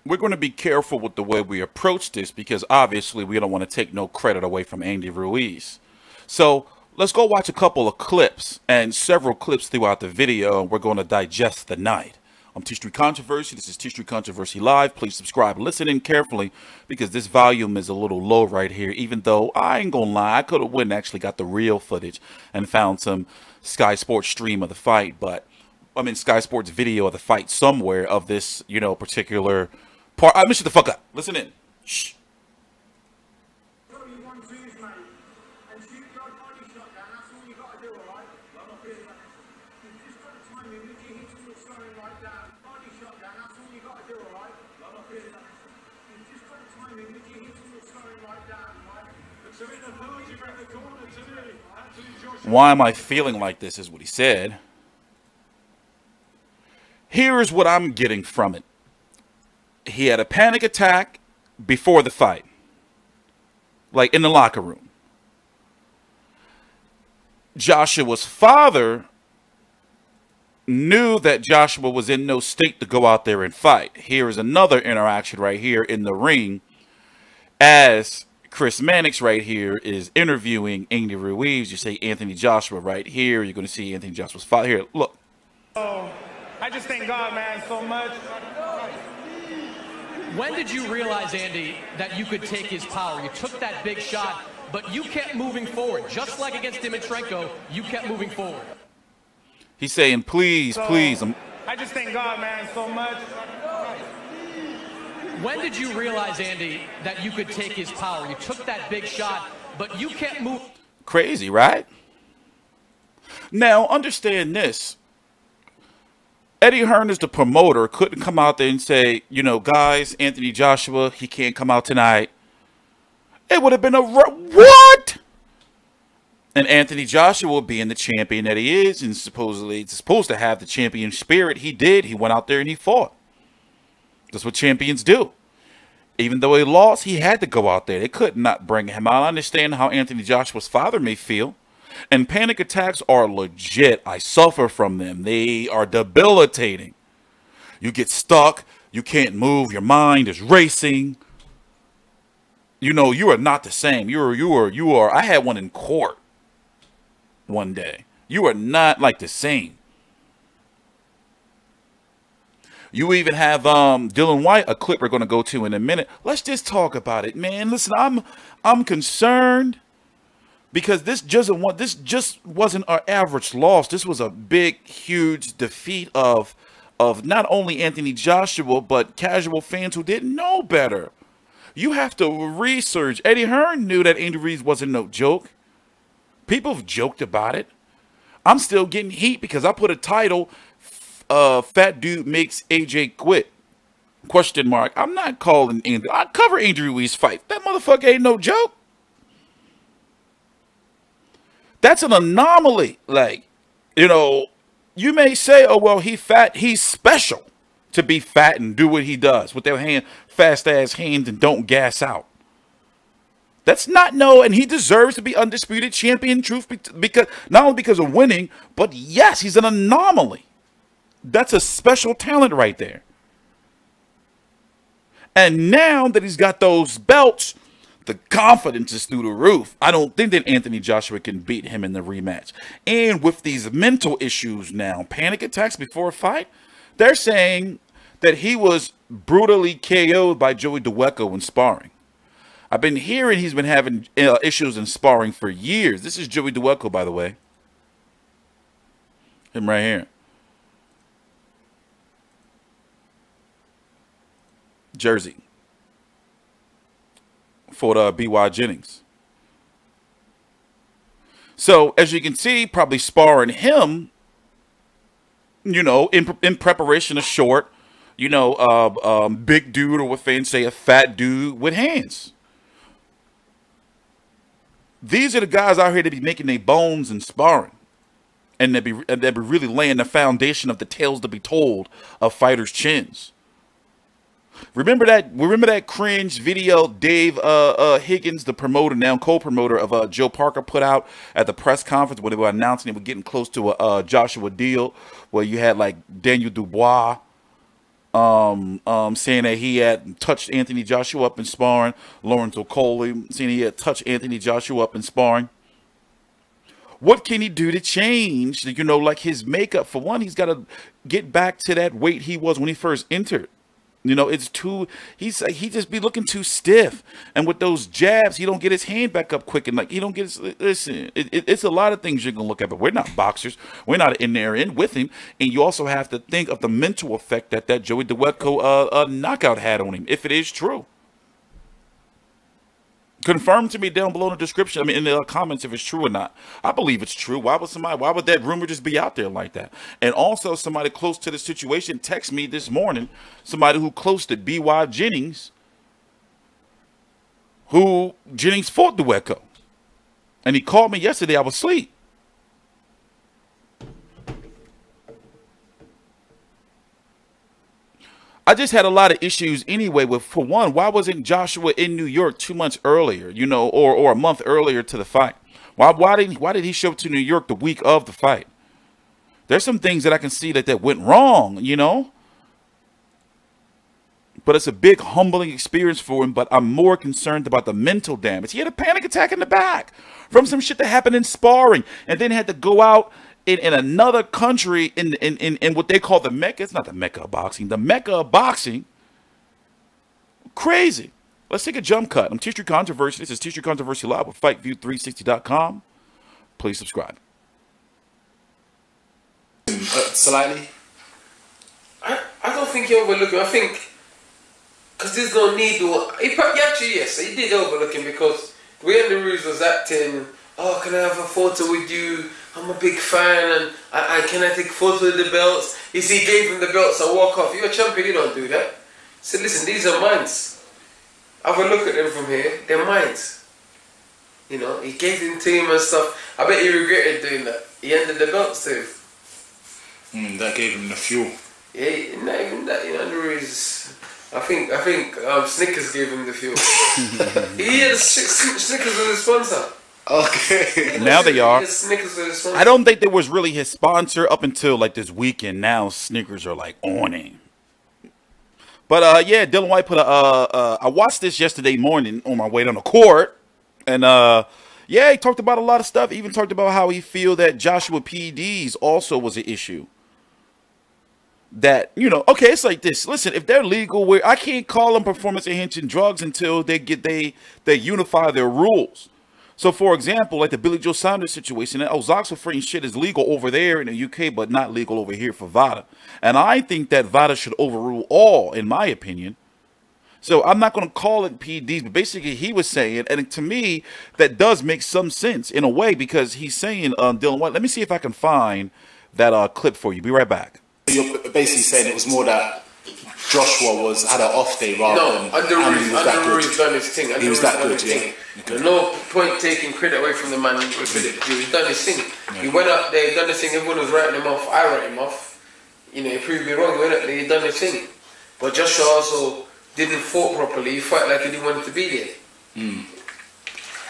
we're going to be careful with the way we approach this because obviously we don't want to take no credit away from Andy Ruiz. So let's go watch a couple of clips and several clips throughout the video, and we're going to digest the night. I'm TstreeT Controversy. This is TstreeT Controversy Live. Please subscribe. Listen in carefully because this volume is a little low right here, even though I ain't going to lie. I could have went and actually got the real footage and found some Sky Sports stream of the fight, but I mean Sky Sports video of the fight somewhere of this, you know, particular part. I'm shut the fuck up. Listen in. Shh. Why am I feeling like this is what he said. Here is what I'm getting from it. He had a panic attack before the fight. Like in the locker room. Joshua's father knew that Joshua was in no state to go out there and fight. Here is another interaction right here in the ring as Chris Mannix right here is interviewing Andy Ruiz. You say Anthony Joshua right here. You're going to see Anthony Joshua's father here. Look. Oh, I just thank God, man, so much. When did you realize, Andy, that you could take his power? You took that big shot, but you kept moving forward. Just like against Dimitrenko, you kept moving forward. He's saying, please, please. I just thank God, man, so much. When did you realize, Andy, that you could take his power? You took that big shot, but you kept moving. Crazy, right? Now, understand this. Eddie Hearn is the promoter, couldn't come out there and say, you know, guys, Anthony Joshua, he can't come out tonight. It would have been a what? And Anthony Joshua, being the champion that he is, and supposedly supposed to have the champion spirit, he did. He went out there and he fought. That's what champions do. Even though he lost, he had to go out there. They could not bring him out. I understand how Anthony Joshua's father may feel. And panic attacks are legit. I suffer from them. They are debilitating. You get stuck. You can't move. Your mind is racing. You know, you are not the same. You are. I had one in court one day. You are not like the same. You even have Dylan Whyte, a clip we're going to go to in a minute. Let's just talk about it, man. Listen, I'm concerned because this just wasn't our average loss. This was a big, huge defeat of not only Anthony Joshua, but casual fans who didn't know better. You have to research. Eddie Hearn knew that Andy Ruiz wasn't no joke. People have joked about it. I'm still getting heat because I put a title, Fat Dude Makes AJ Quit, ? I'm not calling Andy. I cover Andy Ruiz fight. That motherfucker ain't no joke. That's an anomaly. Like, you know, you may say, oh, well, he fat. He's special to be fat and do what he does with their fast-ass hands and don't gas out. That's not and he deserves to be undisputed champion, truth, because not only because of winning, but yes, he's an anomaly. That's a special talent right there. And now that he's got those belts, the confidence is through the roof. I don't think that Anthony Joshua can beat him in the rematch. And with these mental issues now, panic attacks before a fight, they're saying that he was brutally KO'd by Joey Dawejko in sparring. I've been hearing he's been having issues in sparring for years. This is Joey Dawejko, by the way. Him right here. Jersey. For B.Y. Jennings. So, as you can see, probably sparring him, you know, in preparation of short, you know, big dude, or what fans say, a fat dude with hands. These are the guys out here that be making their bones and sparring. And they be really laying the foundation of the tales to be told of fighters' chins. Remember that cringe video Dave Higgins, the promoter, now co-promoter of Joe Parker, put out at the press conference when they were announcing they were getting close to a Joshua deal, where you had like Daniel Dubois saying that he had touched Anthony Joshua up in sparring. Lawrence Okolie saying he had touched Anthony Joshua up in sparring. What can he do to change, you know, like his makeup? For one, he's got to get back to that weight he was when he first entered. You know, it's too, he just be looking too stiff. And with those jabs, he don't get his hand back up quick. And like, he don't get his, listen, it's a lot of things you're going to look at, but we're not boxers. We're not in there in with him. And you also have to think of the mental effect that Joey Dawejko knockout had on him, if it is true. Confirm to me down below in the description, I mean, in the comments, if it's true or not. I believe it's true. Why would that rumor just be out there like that? And also, somebody close to the situation texted me this morning, somebody who close to B.Y. Jennings, who Jennings fought Dawejko. And he called me yesterday. I was asleep. I just had a lot of issues anyway with, for one, why wasn't Joshua in New York 2 months earlier, you know, or a month earlier to the fight? Why did he show up to New York the week of the fight? There's some things that I can see that went wrong, you know. But it's a big humbling experience for him, but I'm more concerned about the mental damage. He had a panic attack in the back from some shit that happened in sparring, and then had to go out in another country in what they call the Mecca. It's not the Mecca of boxing. The Mecca of boxing. Crazy. Let's take a jump cut. I'm TstreeT Controversy. This is TstreeT Controversy Live with FightView360.com. Please subscribe. Slightly. I don't think he overlooked him. I think because there's no need to. Actually, yes, he did overlook him because the way Ruiz was acting. Oh, can I have a photo with you? I'm a big fan, and can I take a photo with the belts? He gave him the belts and walk off. You're a champion, you don't do that. So listen, these are mines. Have a look at them from here. They're mines. You know, he gave them to him and stuff. I bet he regretted doing that. He ended the belts to him. That gave him the fuel. Yeah, not even that. You know, Ruiz. I think Snickers gave him the fuel. He had Snickers as a sponsor. Okay. Now they are. I don't think there was really his sponsor up until like this weekend. Now Snickers are like on him. But yeah, Dillian Whyte put I watched this yesterday morning on my way down the court, and yeah, he talked about a lot of stuff. He even talked about how he feel that Joshua PEDs also was an issue. That, you know, okay, it's like this. Listen, if they're legal, where I can't call them performance enhancing drugs until they unify their rules. So, for example, like the Billy Joe Saunders situation, oxyfree shit is legal over there in the UK, but not legal over here for VADA. And I think that VADA should overrule all, in my opinion. So I'm not going to call it PEDs, but basically he was saying, and to me, that does make some sense in a way, because he's saying, Dillian Whyte, let me see if I can find that clip for you. Be right back. You're basically saying it was more that Joshua had an off day rather than Ruiz done his thing. He was that good, yeah. There's no point taking credit away from the man with it. He's done his thing. Yeah. He went up there, he done his thing, everyone was writing him off. I wrote him off. You know, he proved me wrong. He went up there, he done his thing. But Joshua also didn't fight properly. He fought like he didn't want to be there.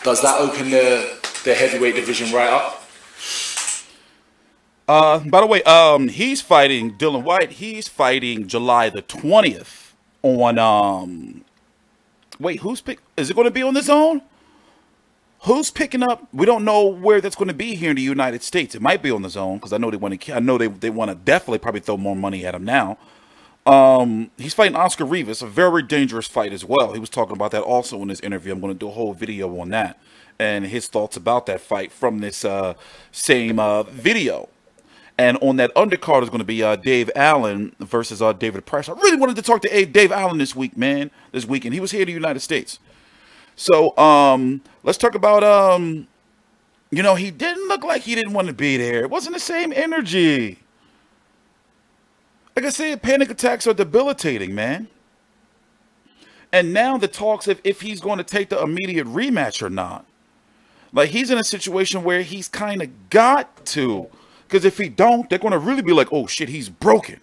Does that open the heavyweight division right up? By the way, he's fighting Dillian Whyte. He's fighting July the 20th on wait, who's pick? Is it going to be on the Zone? Who's picking up? We don't know where that's going to be here in the United States. It might be on the Zone because I know they want to. I know they want to definitely probably throw more money at him now. He's fighting Oscar Rivas, a very dangerous fight as well. He was talking about that also in this interview. I'm going to do a whole video on that and his thoughts about that fight from this same video. And on that undercard is going to be Dave Allen versus David Price. I really wanted to talk to Dave Allen this weekend. He was here in the United States. So let's talk about, you know, he didn't look like he didn't want to be there. It wasn't the same energy. Like I said, panic attacks are debilitating, man. And now the talks if he's going to take the immediate rematch or not. Like, he's in a situation where he's kind of got to. Because if he don't, they're going to really be like, oh, shit, he's broken.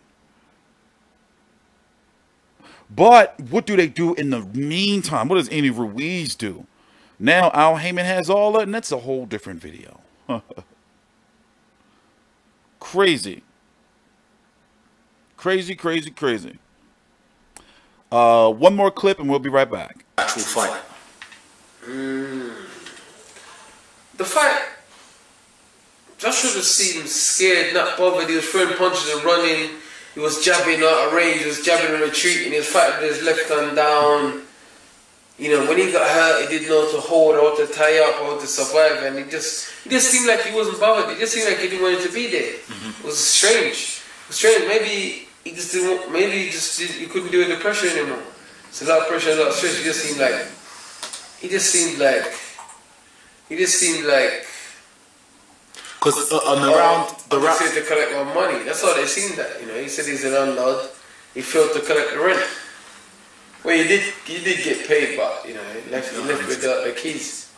But what do they do in the meantime? What does Andy Ruiz do? Now Al Heyman has all that, and that's a whole different video. Crazy. Crazy, crazy, crazy. One more clip and we'll be right back. Actual fight. The fight, Joshua just seemed scared, not bothered. He was throwing punches and running. He was jabbing out of range. He was jabbing and retreating. He was fighting with his left hand down. You know, when he got hurt, he didn't know to hold or to tie up or to survive. And he just seemed like he wasn't bothered. It just seemed like he didn't want to be there. It was strange. It was strange. Maybe he just didn't. Maybe he couldn't deal with the pressure anymore. It's a lot of pressure, a lot of stress. He just seemed like. Because on the round, the round, he said to collect my money. That's all they seemed like. You know, he said he's an landlord. He failed to collect the rent. Well, he did get paid, but you know, he left without the keys.